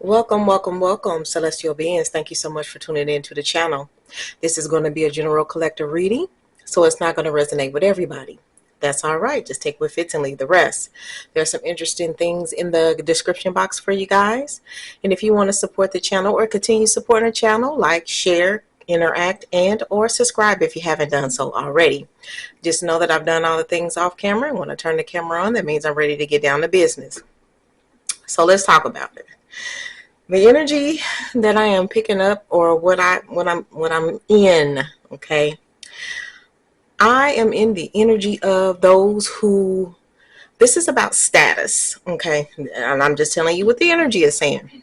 Welcome, welcome, welcome, celestial beings. Thank you so much for tuning in to the channel. This is going to be a general collective reading, so it's not going to resonate with everybody. That's all right. Just take what fits and leave the rest. There's some interesting things in the description box for you guys. And if you want to support the channel or continue supporting the channel, like, share, interact, and or subscribe if you haven't done so already. Just know that I've done all the things off camera. And when I turn the camera on, that means I'm ready to get down to business. So let's talk about it. The energy that I am picking up, or what I'm in, okay, I am in the energy of those who, this is about status, okay, and I'm just telling you what the energy is saying.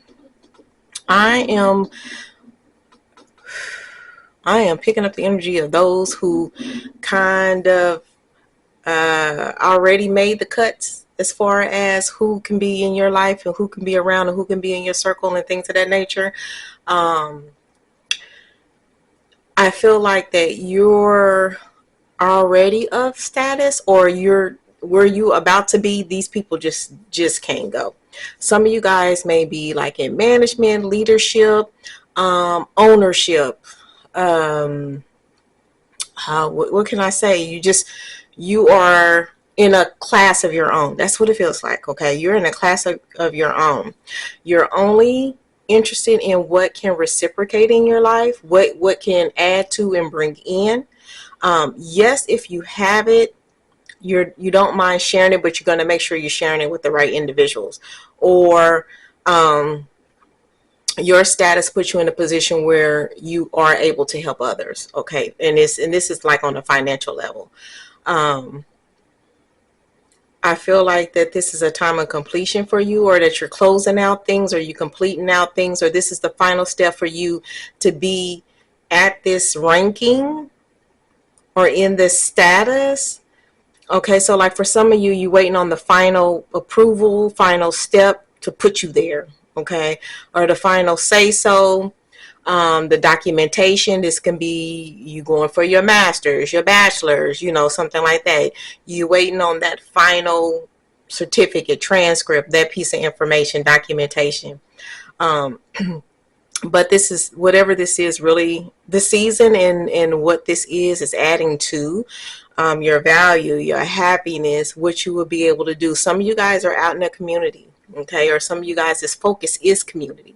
I am picking up the energy of those who kind of already made the cuts as far as who can be in your life and who can be around and who can be in your circle and things of that nature. I feel like that you're already of status, or you're where you about to be. These people just can't go. Some of you guys may be like in management, leadership, ownership. What can I say? You are in a class of your own. That's what it feels like. Okay, you're in a class of your own. You're only interested in what can reciprocate in your life, what can add to and bring in. Yes, if you have it, you don't mind sharing it, but you're going to make sure you're sharing it with the right individuals, or your status puts you in a position where you are able to help others. Okay, and this is like on a financial level. I feel like that this is a time of completion for you, or that you're closing out things, or you're completing out things, or this is the final step for you to be at this ranking or in this status. Okay, so like for some of you, you're waiting on the final approval, final step to put you there, okay, or the final say so. The documentation, this can be you going for your master's, your bachelor's, something like that. You waiting on that final certificate, transcript, that piece of information, documentation. But this is, whatever this is, really the season, and what this is adding to your value, your happiness, what you will be able to do. Some of you guys are out in the community, okay, or some of you guys, this focus is community.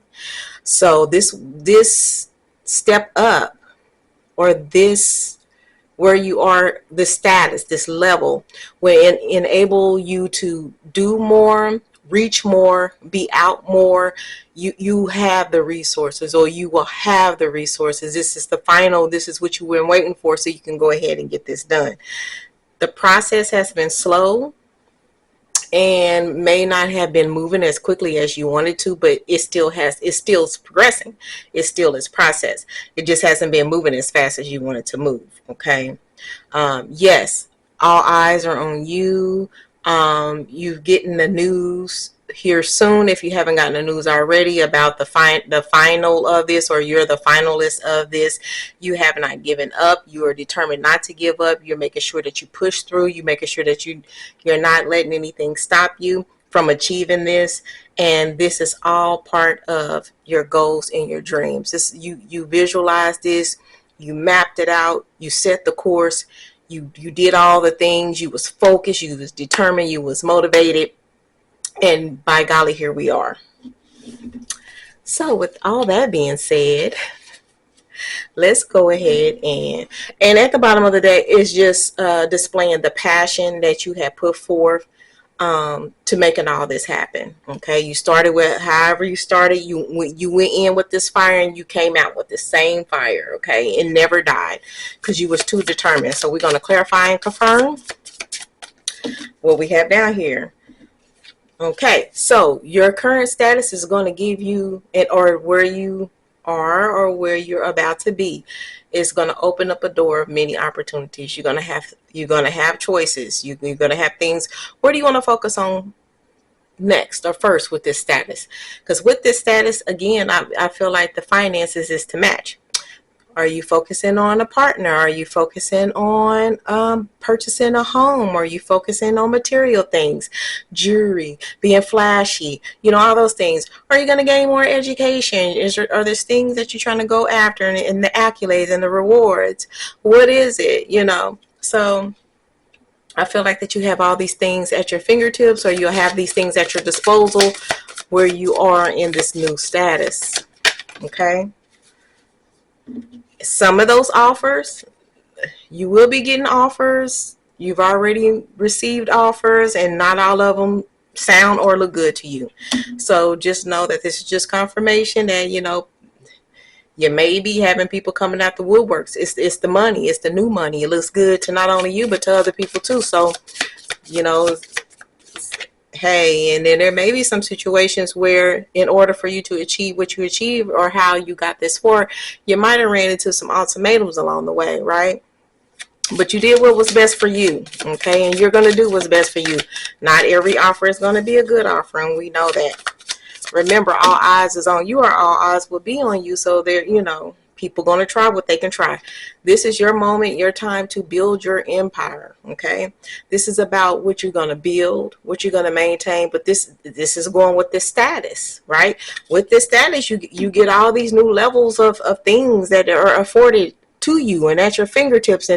So this step up, or this, where you are, the status, this level, will enable you to do more, reach more, be out more. You have the resources, or you will have the resources. This is the final, this is what you've been waiting for, so you can go ahead and get this done. The process has been slow and may not have been moving as quickly as you wanted to, but it's still progressing. It still is process. It just hasn't been moving as fast as you wanted to move. Okay. Yes, all eyes are on you. You're getting the news here soon, if you haven't gotten the news already, about the final of this, or you're the finalist of this. You have not given up. You are determined not to give up. You're making sure that you push through. You're making sure that you're not letting anything stop you from achieving this. And this is all part of your goals and your dreams. You visualize this, you mapped it out, you set the course, you did all the things, you was focused, you was determined, you was motivated, and by golly, here we are. So with all that being said, let's go ahead and at the bottom of the day is just displaying the passion that you have put forth to making all this happen. Okay, you started with however you started. You went in with this fire, and you came out with the same fire. Okay, it never died because you was too determined. So we're going to clarify and confirm what we have down here. Okay, so your current status is going to give you, or where you are, or where you're about to be, is going to open up a door of many opportunities. You're going to have choices. You're going to have things. Where do you want to focus on next or first with this status? Because with this status, again, I feel like the finances is to match. Are you focusing on a partner? Are you focusing on purchasing a home? Are you focusing on material things, jewelry, being flashy, all those things? Are you going to gain more education? Are there things that you're trying to go after, and the accolades and the rewards? What is it? So I feel like that you have all these things at your fingertips, or you'll have these things at your disposal where you are in this new status. Okay. Some of those offers, you will be getting offers. You've already received offers, and not all of them sound or look good to you. So just know that this is just confirmation that, you may be having people coming out the woodworks. It's the money. It's the new money. It looks good to not only you, but to other people too. So, hey, and then there may be some situations where in order for you to achieve what you achieve, or how you got this for, you might have ran into some ultimatums along the way, right? But you did what was best for you, okay? And you're going to do what's best for you. Not every offer is going to be a good offer, and we know that. Remember, all eyes is on you, or all eyes will be on you. So there, people going to try what they can try. This is your moment, your time to build your empire, okay? This is about what you're going to build, what you're going to maintain. But this is going with this status, right? With this status, you get all these new levels of things that are afforded to you and at your fingertips,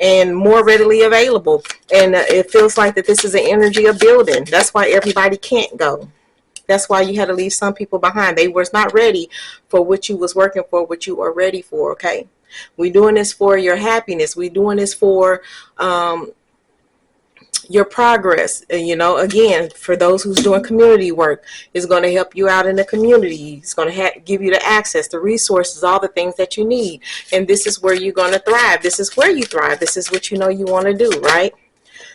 and more readily available. And it feels like that this is an energy of building. That's why everybody can't go. That's why you had to leave some people behind. They was not ready for what you was working for, what you are ready for, okay? We're doing this for your happiness. We're doing this for your progress. Again, for those who's doing community work, it's going to help you out in the community. It's going to give you the access, the resources, all the things that you need. And this is where you're going to thrive. This is where you thrive. This is what you want to do, right?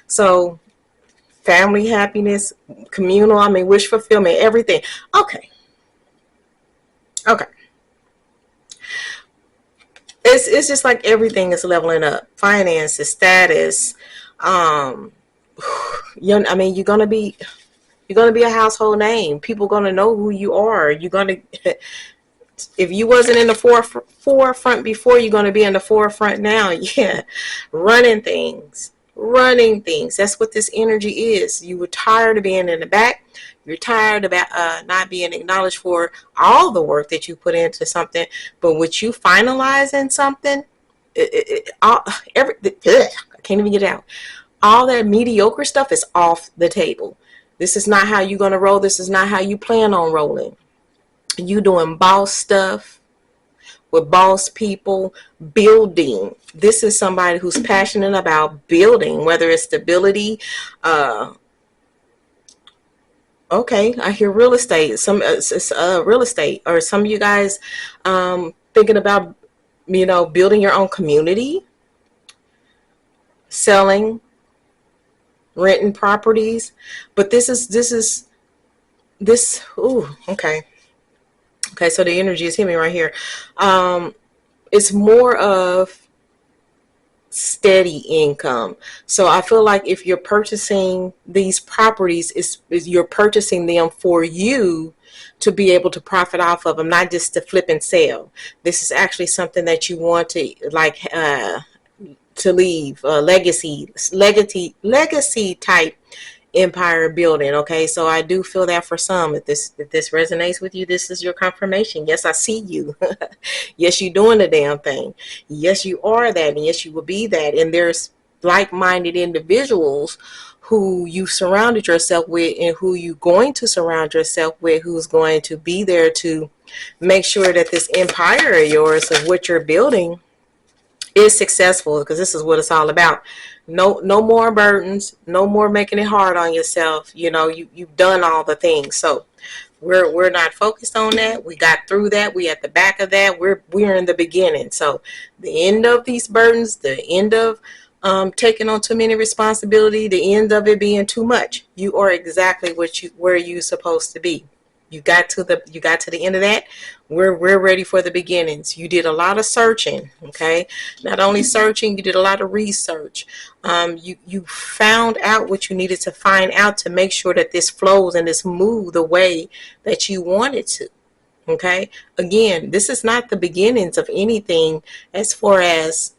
So family happiness, communal, wish fulfillment, everything. Okay. It's just like everything is leveling up. Finances, status, you're gonna be a household name. People gonna know who you are. You're gonna if you wasn't in the forefront before, you're gonna be in the forefront now. Yeah, running things. That's what this energy is. You were tired of being in the back. You're tired about not being acknowledged for all the work that you put into something. But with you finalizing something, I can't even get it out. All that mediocre stuff is off the table. This is not how you're going to roll. This is not how you plan on rolling. You doing boss stuff with boss people, building. This is somebody who's passionate about building, whether it's stability. Okay, I hear real estate. It's real estate, or some of you guys thinking about building your own community, selling, renting properties. But this. Ooh, okay. Okay, so the energy is hitting me right here. It's more of steady income. So I feel like if you're purchasing these properties, you're purchasing them for you to be able to profit off of them, not just to flip and sell. This is actually something that you want to to leave legacy type empire building. Okay, so I do feel that for some, if this resonates with you, this is your confirmation. Yes, I see you. Yes, you're doing the damn thing. Yes, you are that, and yes, you will be that. And there's like-minded individuals who you surrounded yourself with, and who you going to surround yourself with, who's going to be there to make sure that this empire of yours, of what you're building, is successful, because this is what it's all about. No more burdens, no more making it hard on yourself. You've done all the things. So we're not focused on that. We got through that. We at the back of that. We're in the beginning. So the end of these burdens, the end of taking on too many responsibility, the end of it being too much, you are exactly where you're supposed to be. You got to the end of that. We're ready for the beginnings. You did a lot of searching, okay? Not only searching, you did a lot of research. You found out what you needed to find out to make sure that this flows and this move the way that you want it to. Okay. Again, this is not the beginnings of anything as far as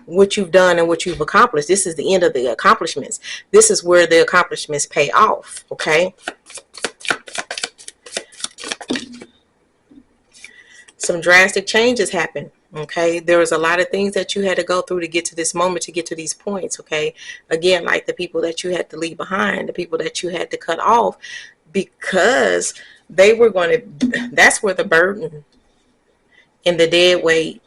what you've done and what you've accomplished. This is the end of the accomplishments. This is where the accomplishments pay off. Okay. Some drastic changes happen. Okay, there was a lot of things that you had to go through to get to this moment, to get to these points. Okay, again, like the people that you had to leave behind, the people that you had to cut off, because they were going to, that's where the burden and the dead weight,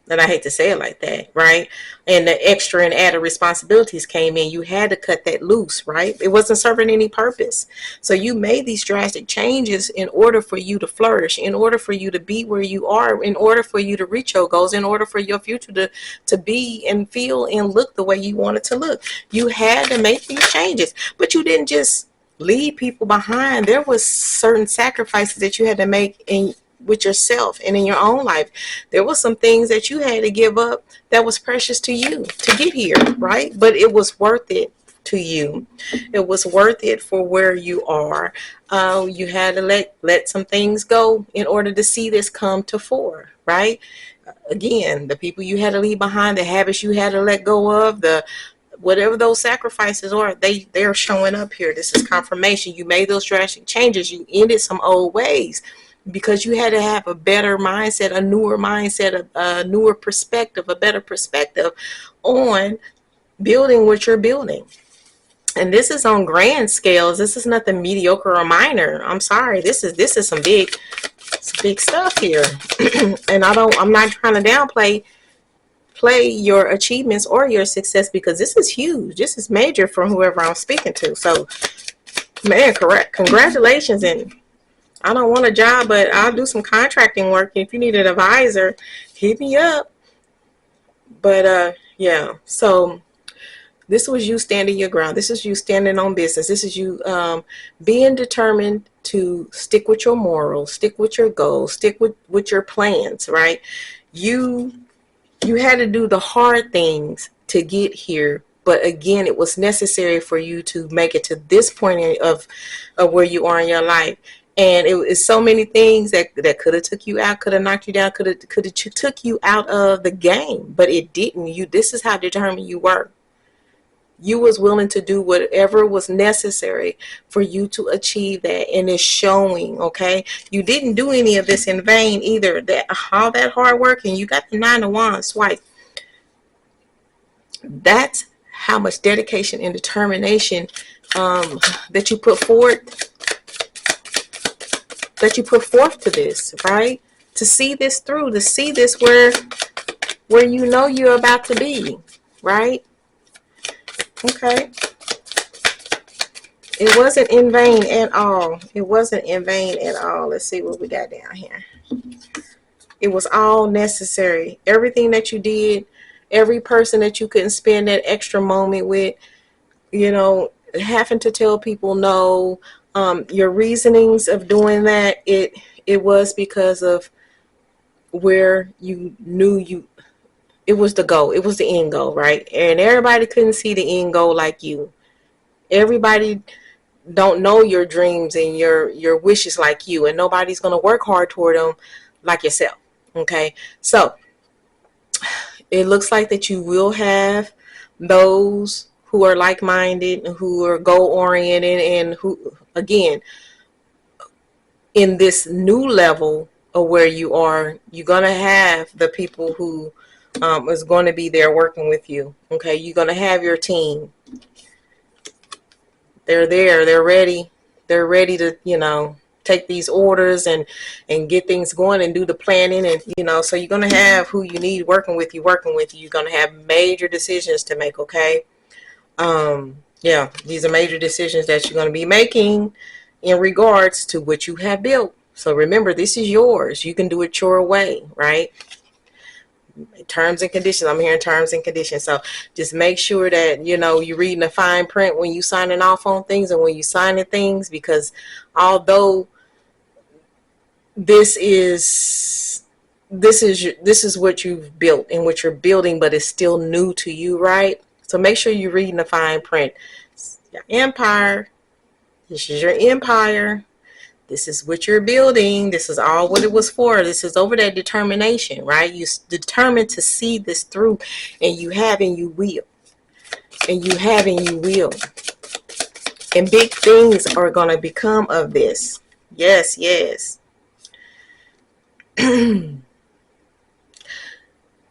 and I hate to say it like that, right? And the extra and added responsibilities came in. You had to cut that loose, right? It wasn't serving any purpose. So you made these drastic changes in order for you to flourish, in order for you to be where you are, in order for you to reach your goals, in order for your future to be and feel and look the way you want it to look. You had to make these changes, but you didn't just leave people behind. There was certain sacrifices that you had to make in with yourself and in your own life. There was some things that you had to give up that was precious to you to get here, right? But it was worth it to you. It was worth it for where you are. You had to let some things go in order to see this come to fore, right? Again, the people you had to leave behind, the habits you had to let go of, the whatever those sacrifices are, they're showing up here. This is confirmation. You made those drastic changes. You ended some old ways, because you had to have a better mindset, a newer mindset, a newer perspective, a better perspective on building what you're building. And this is on grand scales. This is nothing mediocre or minor. I'm sorry. This is some big stuff here. And I'm not trying to downplay your achievements or your success, because this is huge. This is major from whoever I'm speaking to. So, man, congratulations. And I don't want a job, but I'll do some contracting work. If you need an advisor, hit me up. But yeah, so this was you standing your ground. This is you standing on business. This is you being determined to stick with your morals, stick with your goals, stick with your plans, right? You had to do the hard things to get here. But again, it was necessary for you to make it to this point of where you are in your life. And it was so many things that could have took you out, could have knocked you down, could have took you out of the game, but it didn't. This is how determined you were. You was willing to do whatever was necessary for you to achieve that, and it's showing. Okay, you didn't do any of this in vain either. All that hard work, and you got the 9 of Wands swipe. That's how much dedication and determination that you put forth. That you put forth to this, right? To see this through, to see this where you know you're about to be, right? Okay. It wasn't in vain at all. It wasn't in vain at all. Let's see what we got down here. It was all necessary. Everything that you did, every person that you couldn't spend that extra moment with, having to tell people no, your reasonings of doing that, it was because of where you knew it was the goal. It was the end goal, right? And everybody couldn't see the end goal like you. Everybody don't know your dreams and your wishes like you, and nobody's going to work hard toward them like yourself. Okay, so it looks like that you will have those who are like-minded, who are goal-oriented, and who, again, in this new level of where you are, you're going to have the people who is going to be there working with you. Okay, you're going to have your team. They're there. They're ready. They're ready to, take these orders and get things going and do the planning. And, so you're going to have who you need working with you. You're going to have major decisions to make, okay? Yeah, these are major decisions that you're going to be making in regards to what you have built. So remember, this is yours. You can do it your way, right? Terms and conditions. I'm hearing terms and conditions. So just make sure that, you're reading the fine print when you signing off on things and when you signing things, because although this is what you've built and what you're building, but it's still new to you, right? So make sure you're reading the fine print. Your empire. This is your empire. This is what you're building. This is all what it was for. This is over that determination, right? You determined to see this through, and you have and you will. And you have and you will. And big things are going to become of this. Yes, yes.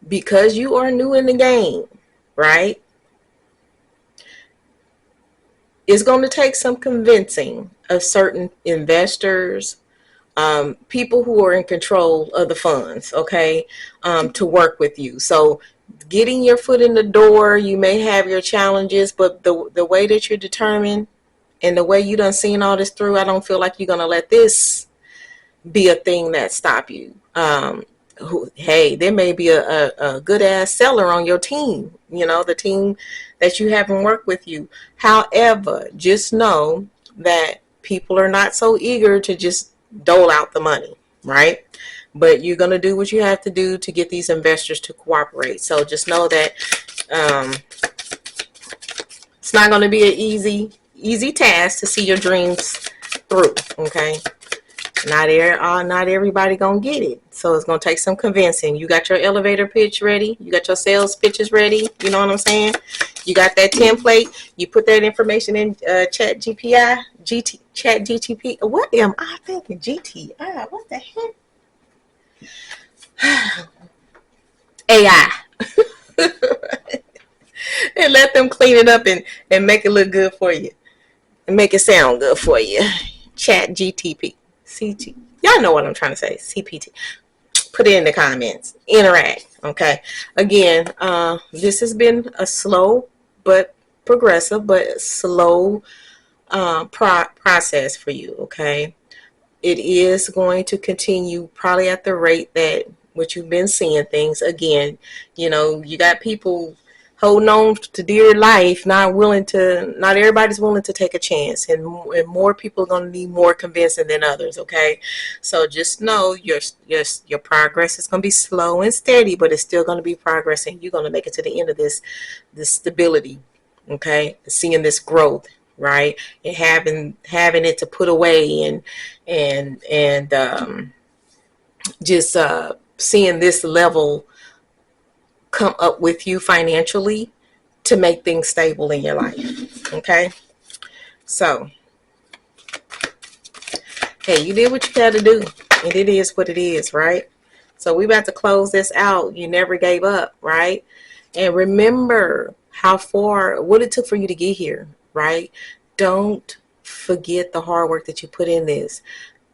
Because you are new in the game, right? It's going to take some convincing of certain investors, people who are in control of the funds, okay, to work with you. So getting your foot in the door, you may have your challenges, but the way that you're determined and the way you done seen all this through, I don't feel like you're going to let this be a thing that stop you. Hey, there may be a good ass seller on your team, you know, the team that you haven't worked with you. However, just know that people are not so eager to just dole out the money, right? But you're going to do what you have to do to get these investors to cooperate. So just know that it's not going to be an easy task to see your dreams through, okay? Not everybody gonna get it, so it's gonna take some convincing. You got your elevator pitch ready, you got your sales pitches ready, you know what I'm saying? You got that template, you put that information in chat GTP. What am I thinking? GTI, what the heck? AI. And let them clean it up and make it look good for you and make it sound good for you. Chat GTP. CT. Y'all know what I'm trying to say. CPT. Put it in the comments. Interact. Okay. Again, this has been a slow but progressive but slow process for you. Okay. It is going to continue probably at the rate that what you've been seeing things. Again, you know, you got people holding on to dear life, not everybody's willing to take a chance, and more people are going to need more convincing than others, okay? So just know your progress is going to be slow and steady, but it's still going to be progress, and you're going to make it to the end of this stability, okay? Seeing this growth, right? And having it to put away and just seeing this level come up with you financially to make things stable in your life, okay? So hey, you did what you had to do, and it is what it is, right? So we about to close this out. You never gave up, right? And remember what it took for you to get here, right? Don't forget the hard work that you put in this.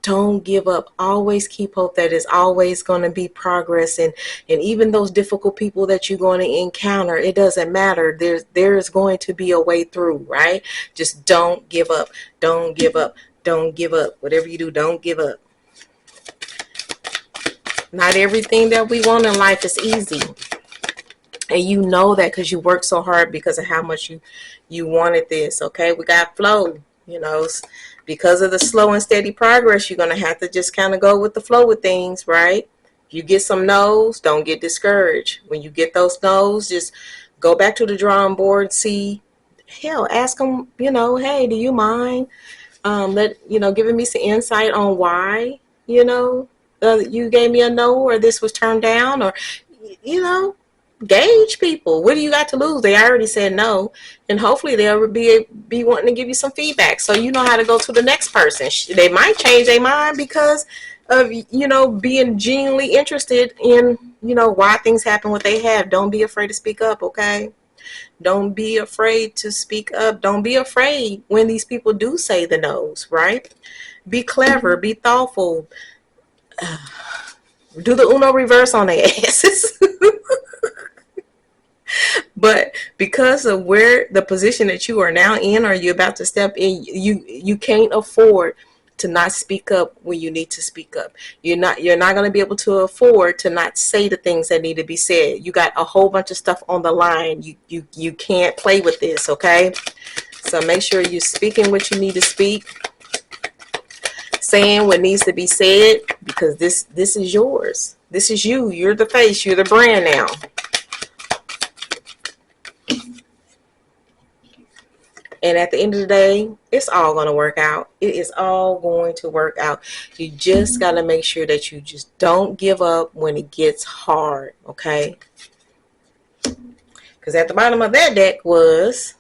Don't give up. Always keep hope that it's always going to be progress. And even those difficult people that you're going to encounter, it doesn't matter. There's going to be a way through, right? Just don't give up. Don't give up. Don't give up. Whatever you do, don't give up. Not everything that we want in life is easy. And you know that because you worked so hard because of how much you wanted this, okay? We got flow, you know. Because of the slow and steady progress, you're going to have to just kind of go with the flow with things, right? You get some no's, don't get discouraged. When you get those no's, just go back to the drawing board, ask them, you know, hey, do you mind giving me some insight on why, you know, you gave me a no, or this was turned down, or, you know, gauge people. What do you got to lose? They already said no, and hopefully they'll be wanting to give you some feedback, so you know how to go to the next person. They might change their mind because of, you know, being genuinely interested in, you know, why things happen what they have. Don't be afraid to speak up, okay? Don't be afraid to speak up. Don't be afraid when these people do say the no's, right? Be clever, be thoughtful, do the Uno reverse on their asses. But because of where the position that you are now in, or you're about to step in, you can't afford to not speak up when you need to speak up. You're not going to be able to afford to not say the things that need to be said. You got a whole bunch of stuff on the line. You can't play with this, okay? So make sure you're speaking what you need to speak, saying what needs to be said, because this is yours. This is you. You're the face. You're the brand now. And at the end of the day, it's all going to work out. It is all going to work out. You just got to make sure that you just don't give up when it gets hard, okay? Because at the bottom of that deck was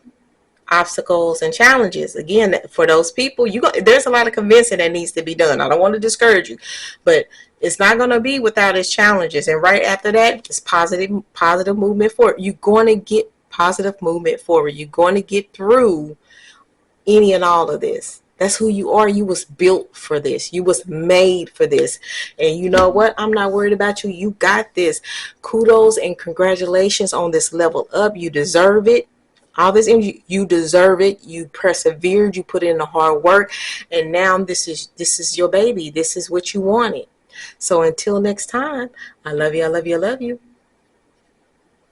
obstacles and challenges. Again, for those people, there's a lot of convincing that needs to be done. I don't want to discourage you, but it's not going to be without its challenges. And right after that, it's positive movement forward. You're going to get positive movement forward. You're going to get through any and all of this. That's who you are. You was built for this. You was made for this. And you know what? I'm not worried about you. You got this. Kudos and congratulations on this level up. You deserve it. All this energy, you deserve it. You persevered. You put in the hard work. And now this is your baby. This is what you wanted. So until next time, I love you. I love you. I love you.